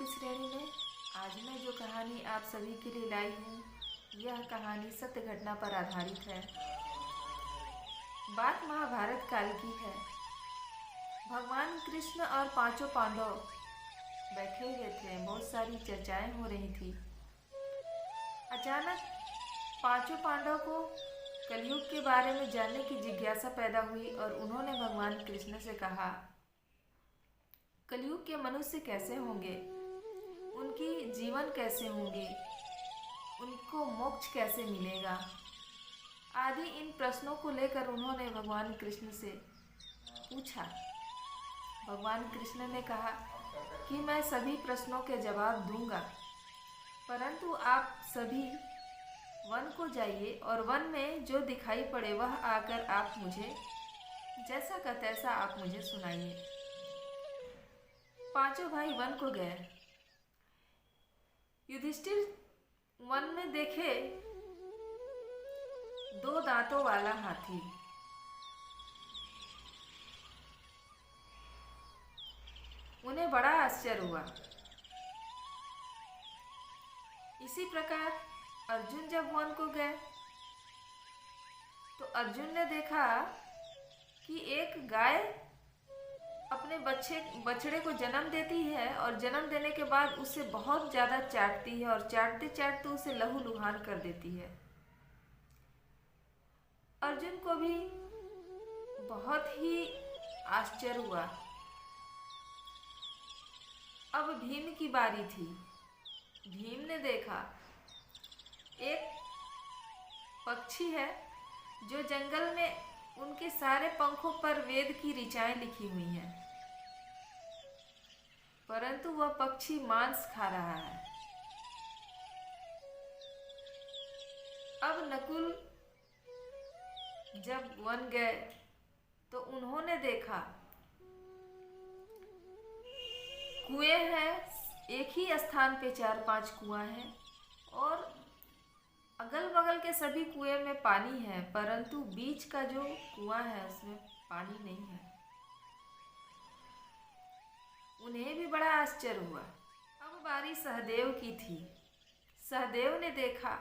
की श्रेणी में आज मैं जो कहानी आप सभी के लिए लाई हूँ, यह कहानी सत्य घटना पर आधारित है। बात महाभारत काल की है। भगवान कृष्ण और पांचों पांडव बैठे हुए थे। बहुत सारी चर्चाएं हो रही थी। अचानक पांचों पांडव को कलयुग के बारे में जानने की जिज्ञासा पैदा हुई और उन्होंने भगवान कृष्ण से कहा, कलयुग के मनुष्य कैसे होंगे, उनकी जीवन कैसे होंगे, उनको मोक्ष कैसे मिलेगा आदि इन प्रश्नों को लेकर उन्होंने भगवान कृष्ण से पूछा। भगवान कृष्ण ने कहा कि मैं सभी प्रश्नों के जवाब दूंगा, परंतु आप सभी वन को जाइए और वन में जो दिखाई पड़े वह आकर आप मुझे जैसा का तैसा आप मुझे सुनाइए। पांचों भाई वन को गए। युधिष्ठिर वन में देखे दो दांतों वाला हाथी। उन्हें बड़ा आश्चर्य हुआ। इसी प्रकार अर्जुन जब वन को गए तो अर्जुन ने देखा कि एक गाय अपने बछड़े को जन्म देती है और जन्म देने के बाद उसे बहुत ज़्यादा चाटती है और चाटते चाटते उसे लहूलुहान कर देती है। अर्जुन को भी बहुत ही आश्चर्य हुआ। अब भीम की बारी थी। भीम ने देखा एक पक्षी है जो जंगल में उनके सारे पंखों पर वेद की ऋचाएं लिखी हुई हैं, परंतु वह पक्षी मांस खा रहा है। अब नकुल जब वन गए तो उन्होंने देखा कुएं हैं, एक ही स्थान पे 4-5 कुआं हैं और अगल बगल के सभी कुएं में पानी है, परंतु बीच का जो कुआं है उसमें पानी नहीं है। उन्हें भी बड़ा आश्चर्य हुआ। अब बारी सहदेव की थी। सहदेव ने देखा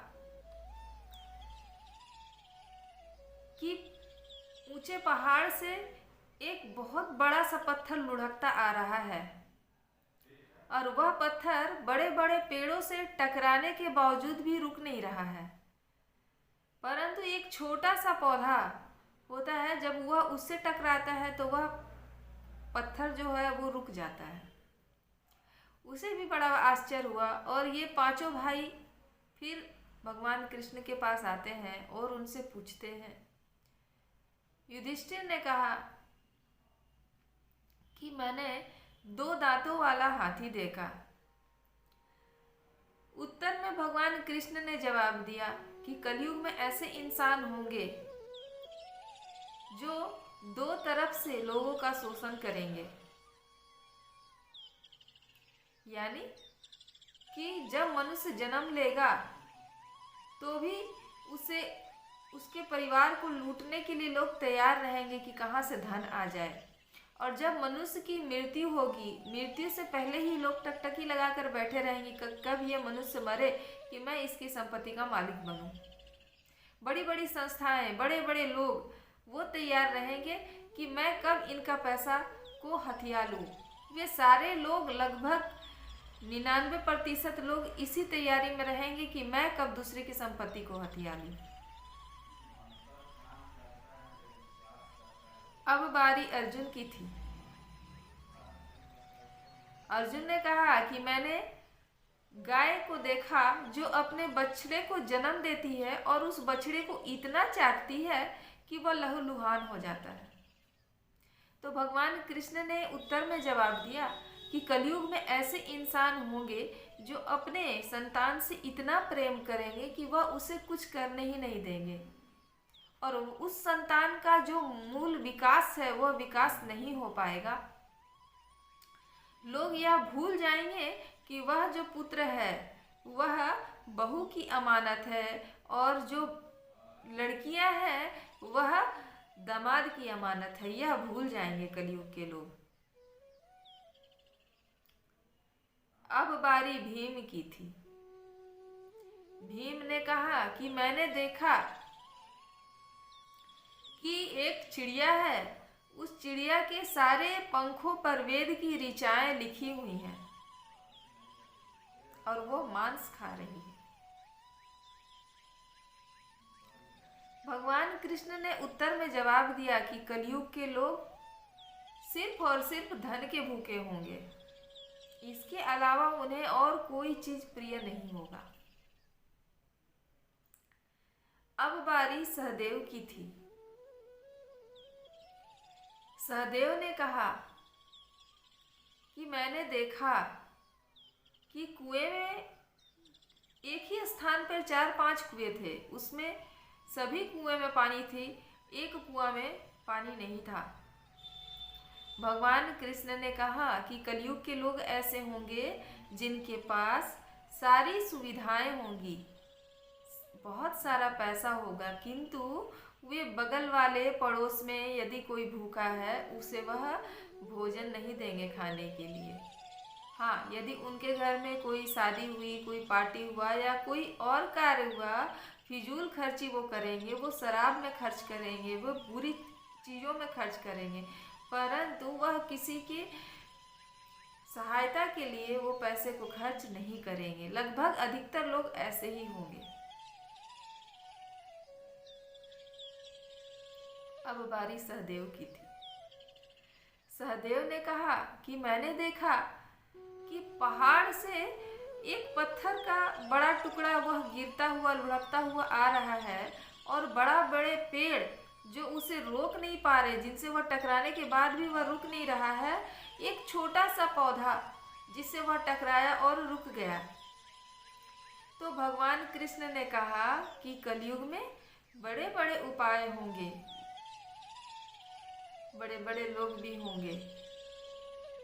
कि ऊंचे पहाड़ से एक बहुत बड़ा सा पत्थर लुढ़कता आ रहा है और वह पत्थर बड़े बड़े पेड़ों से टकराने के बावजूद भी रुक नहीं रहा है, परंतु एक छोटा सा पौधा होता है, जब वह उससे टकराता है तो वह पत्थर जो है वो रुक जाता है। उसे भी बड़ा आश्चर्य हुआ और ये पांचों भाई फिर भगवान कृष्ण के पास आते हैं और उनसे पूछते हैं। युधिष्ठिर ने कहा कि मैंने 2 दांतों वाला हाथी देखा। उत्तर में भगवान कृष्ण ने जवाब दिया कि कलयुग में ऐसे इंसान होंगे जो 2 तरफ से लोगों का शोषण करेंगे, यानी कि जब मनुष्य जन्म लेगा तो भी उसके परिवार को लूटने के लिए लोग तैयार रहेंगे कि कहाँ से धन आ जाए, और जब मनुष्य की मृत्यु होगी, मृत्यु से पहले ही लोग टकटकी लगाकर बैठे रहेंगे कब ये मनुष्य मरे कि मैं इसकी संपत्ति का मालिक बनूं। बड़ी बड़ी संस्थाएं, बड़े बड़े लोग वो तैयार रहेंगे कि मैं कब इनका पैसा को हथिया लूं। वे सारे लोग लगभग 99% लोग इसी तैयारी में रहेंगे कि मैं कब दूसरे की संपत्ति को हथिया लूं। अब बारी अर्जुन की थी। अर्जुन ने कहा कि मैंने गाय को देखा जो अपने बछड़े को जन्म देती है और उस बछड़े को इतना चाटती है कि वह लहूलुहान हो जाता है। तो भगवान कृष्ण ने उत्तर में जवाब दिया कि कलयुग में ऐसे इंसान होंगे जो अपने संतान से इतना प्रेम करेंगे कि वह उसे कुछ करने ही नहीं देंगे, और उस संतान का जो मूल विकास है वह विकास नहीं हो पाएगा। लोग यह भूल जाएंगे कि वह जो पुत्र है वह बहू की अमानत है और जो लड़कियां हैं वह दामाद की अमानत है। यह भूल जाएंगे कलयुग के लोग। अब बारी भीम की थी। भीम ने कहा कि मैंने देखा कि एक चिड़िया है, उस चिड़िया के सारे पंखों पर वेद की ऋचाएं लिखी हुई हैं और वो मांस खा रही है। भगवान कृष्ण ने उत्तर में जवाब दिया कि कलयुग के लोग सिर्फ और सिर्फ धन के भूखे होंगे, इसके अलावा उन्हें और कोई चीज प्रिय नहीं होगा। अब बारी सहदेव की थी। सहदेव ने कहा कि मैंने देखा कि कुएं में एक ही स्थान पर 4-5 कुएं थे, उसमें सभी कुएं में पानी थी, एक कुआं में पानी नहीं था। भगवान कृष्ण ने कहा कि कलयुग के लोग ऐसे होंगे जिनके पास सारी सुविधाएं होंगी, बहुत सारा पैसा होगा, किंतु वे बगल वाले पड़ोस में यदि कोई भूखा है उसे वह भोजन नहीं देंगे खाने के लिए। हाँ, यदि उनके घर में कोई शादी हुई, कोई पार्टी हुआ या कोई और कार्य हुआ, फिजूल खर्ची वो करेंगे, वो शराब में खर्च करेंगे, वो बुरी चीज़ों में खर्च करेंगे, परंतु वह किसी की सहायता के लिए वो पैसे को खर्च नहीं करेंगे। लगभग अधिकतर लोग ऐसे ही होंगे। अब बारी सहदेव की थी। सहदेव ने कहा कि मैंने देखा कि पहाड़ से एक पत्थर का बड़ा टुकड़ा वह गिरता हुआ लुढ़कता हुआ आ रहा है और बड़े पेड़ जो उसे रोक नहीं पा रहे, जिनसे वह टकराने के बाद भी वह रुक नहीं रहा है, एक छोटा सा पौधा जिससे वह टकराया और रुक गया। तो भगवान कृष्ण ने कहा कि कलयुग में बड़े बड़े उपाय होंगे, बड़े बड़े लोग भी होंगे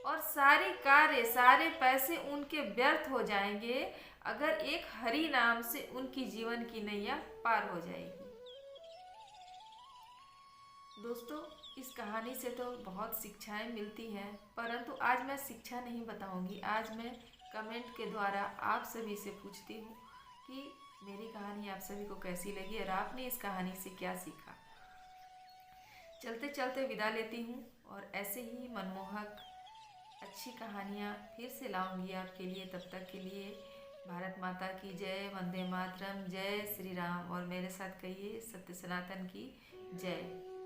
और सारे कार्य, सारे पैसे उनके व्यर्थ हो जाएंगे अगर एक हरि नाम से उनकी जीवन की नैया पार हो जाएगी। दोस्तों, इस कहानी से तो बहुत शिक्षाएं मिलती हैं, परंतु आज मैं शिक्षा नहीं बताऊंगी। आज मैं कमेंट के द्वारा आप सभी से पूछती हूँ कि मेरी कहानी आप सभी को कैसी लगी और आपने इस कहानी से क्या सीखा। चलते चलते विदा लेती हूँ और ऐसे ही मनमोहक अच्छी कहानियाँ फिर से लाऊंगी आपके लिए। तब तक के लिए भारत माता की जय, वंदे मातरम, जय श्री राम और मेरे साथ कहिए सत्य सनातन की जय।